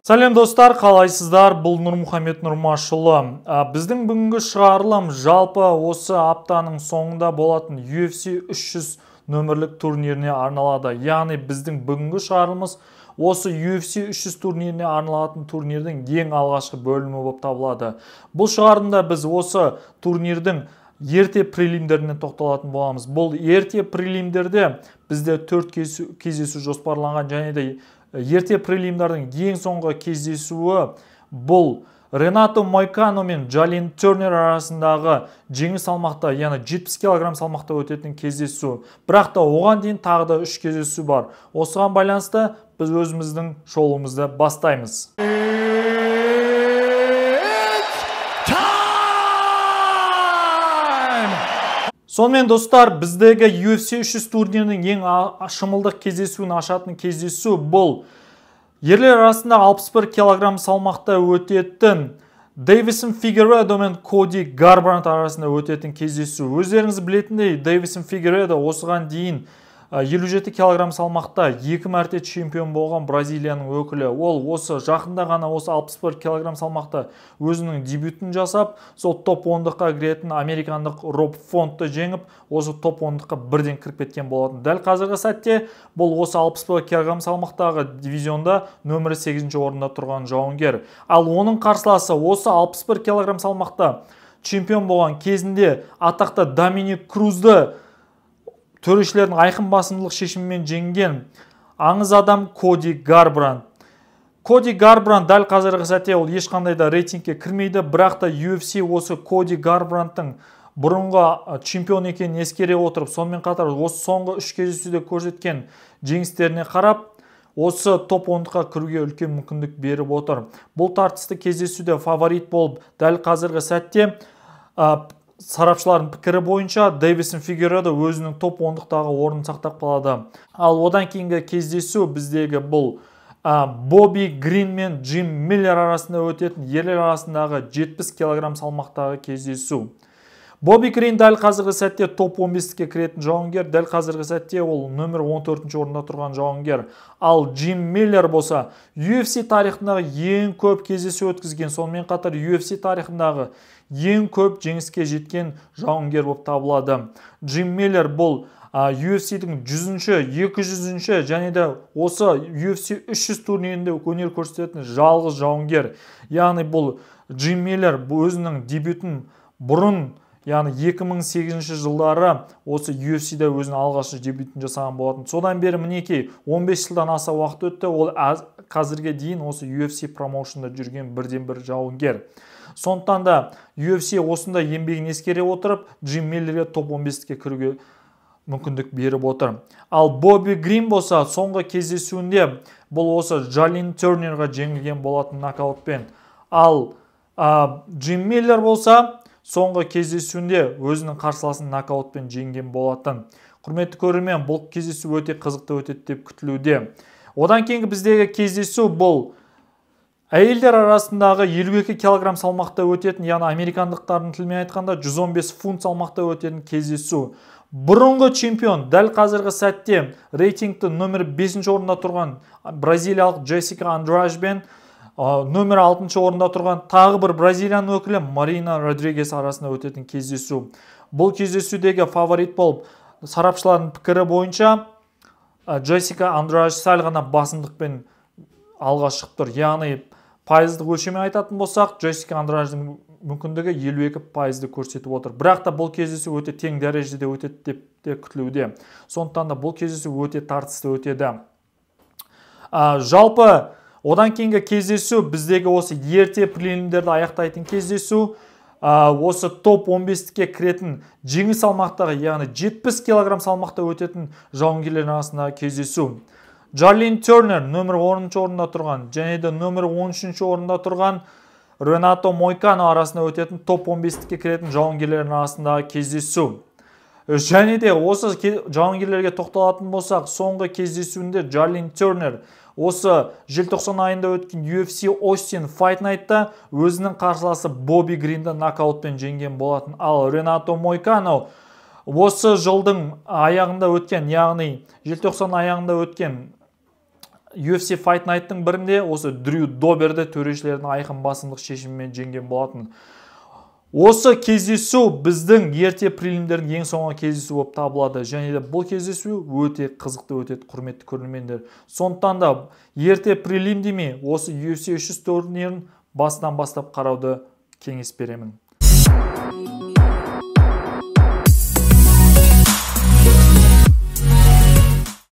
Сәлем достар, қалайсыздар? Бұл Нұрмұхамед Нұрмашұлы. Біздің бүгінгі шығарылым жалпы осы аптаның соңында болатын UFC 300 нөмірлік турниріне арналады. Яғни біздің бүгінгі шығарылымыз осы UFC 300 турниріне арналатын турнирдің ең алғашқы бөлімі болып табылады. Бұл шығарылымда біз осы турнирдің ерте прелимдеріне тоқталатын боламыз. Бұл ерте прелимдерде бізде 4 кездесу жоспарланған, және де ерте прелимдардың ең соңғы кездесуі бұл Ренато Мойкано мен Джалин Тернер арасындағы жеңіл салмақта, яғни 70 кг салмақта өтетін кездесу. Бірақ та оған дейін тағы да 3 кездесу бар. Осыған байланысты біз өзіміздің шоуымызды бастаймыз. Сонымен достар, біздегі UFC 300 турнирінің ең шымылдық кездесуін ашатын кездесу бұл ерлер арасында 61 кг салмақта өтетін Дэвисон Фигейредо мен Коди Гарбрант арасында өтетін кездесу. Өздеріңіз білетіндей, Дэвисон Фигейредо осыған дейін 57 кг салмақта 2 мәрте чемпион болған Бразилияның өкілі. Ол осы жақында ғана осы 61 кг салмақта өзінің дебютін жасап, сол топ 10-ға кіретін американдық Роб Фонтты жеңіп, осы топ 10-ға бірден кіріп кеткен болатын. Дәл қазіргі сәтте бұл осы 61 кг салмақтағы дивизионда нөмірі 8-ші орында тұрған жауынгер. Ал оның қарсыласы осы 61 кг салмақта чемпион болған кезінде атақты Доминик Крузды төрешілердің айқын басымдылық шешімімен жеңген аңыз адам Коди Гарбрант. Коди Гарбрант дәл қазіргі сәтте ол ешқандай да рейтингке кірмейді, бірақ та UFC осы Коди Гарбранттың бұрынғы чемпион екенін ескере отырып, сонымен қатар осы соңғы 3 кездесуде көрсеткен жеңістеріне қарап, осы топ 10-ға кіруге үлкен мүмкіндік беріп отыр. Бұл тартысты кездесуде фаворит болып, дәл қазіргі сәтте сарапшылардың пікірі бойынша Дэвисон Фигейредо өзінің топ 10-дағы орнын сақтап қалады. Ал одан кейінгі кездесу біздегі бұл Бобби Грин мен Джим Миллер арасында өтетін ерлер арасындағы 70 кг салмақтағы кездесу. Бобби Грин дәл қазіргі сәтте топ 15-ке кіретін жауынгер, дәл қазіргі сәтте ол нөмір 14-ші орында тұрған жауынгер. Ал Джим Миллер болса UFC тарихындағы ең көп кездесу өткізген, сонымен қатар UFC тарихындағы ең көп жеңіске жеткен жауынгер болып табылады. Джим Миллер бұл UFC-дің 100-ші, 200-ші және де осы UFC 300 турнирінде өнер көрсететін жалғыз жауынгер. Яғни бұл Джим Миллер өзінің дебютін бұрын, яғни 2008 жылдары осы UFC-де өзінің алғашқы дебютін жасаған болатын. Содан бері мінекей 15 жылдан аса уақыт өтті, ол қазірге дейін осы UFC промоушнда жүрген бірден-бір жауынгер. Сондықтан да UFC осында еңбегін ескере отырып, Джим Миллерге топ 15-ке кіруге мүмкіндік беріп отыр. Ал Бобби Грин болса соңғы кездесуінде бұл осы Джалин Тернерға жеңілген болатын нокаутпен. Ал Джим Миллер болса соңғы кездесуінде өзінің қарсыласын нокаутпен жеңген болатын. Құрметті көрермен, бұл кездесу өте қызықты өтеді деп күтілуде. Одан кейінгі біздегі кездесу бұл әйелдер арасындағы 52 кг салмақта өтетін, яғни американдықтардың тілімен айтқанда 115 фунт салмақта өтетін кездесу. Бұрынғы чемпион дәл қазіргі сәтте рейтингті нөмір 5-ші орында тұрған бразилиялық Джессика Андражбен нөмір 6-ші орында тұрған тағы бір бразилияның өкілі Марина Родригес арасында өтетін кездесу. Бұл кездесудегі фаворит болып, сарапшылардың пікірі бойынша Джессика Андраж сәл ғана басымдықпен алға шығып тұр. Яғни пайыздық өлшеммен айтатын болсақ, Джессика Андраждың мүмкіндігі 52% көрсетіп отыр. Бірақ та бұл кездесу өте тең дәрежеде өтеді деп те күтілуде. Сондықтан да бұл кездесу өте тартысты өтеді. Жалпы одан кейінгі кездесу біздегі осы ерте прелимдерді аяқтайтын кездесу, осы топ 15-ке кіретін жеңіл салмақтағы, яғни 70 кг салмақта өтетін жауынгерлер арасындағы кездесу. Джалин Тернер нөмір 10-ші орында тұрған, және де нөмір 13-ші орында тұрған Ренато Мойкано арасында өтетін топ 15-ке кіретін жауынгерлердің арасындағы кездесу. Және де осы жауынгерлерге тоқталатын болсақ, соңғы кездесуінде Джалин Тернер осы желтоқсан айында өткен UFC Austin Fight Night'та өзінің қарсыласы Бобби Гринді нокаутпен жеңген болатын. Ал Ренато Мойкано осы жылдың аяғында өткен, яғни желтоқсан аяғында өткен UFC Fight Night'тың бірінде осы Дрю Доберді төрешілердің айқын басымдық шешімімен жеңген болатын. Осы кездесу біздің ерте прелимдердің ең соңғы кездесу болып табылады. Және де бұл кездесу өте қызықты өтеді, құрметті көрермендер. Сондықтан да ерте прелим демей, осы UFC 300 турнирін бастан бастап қарауды кеңес беремін.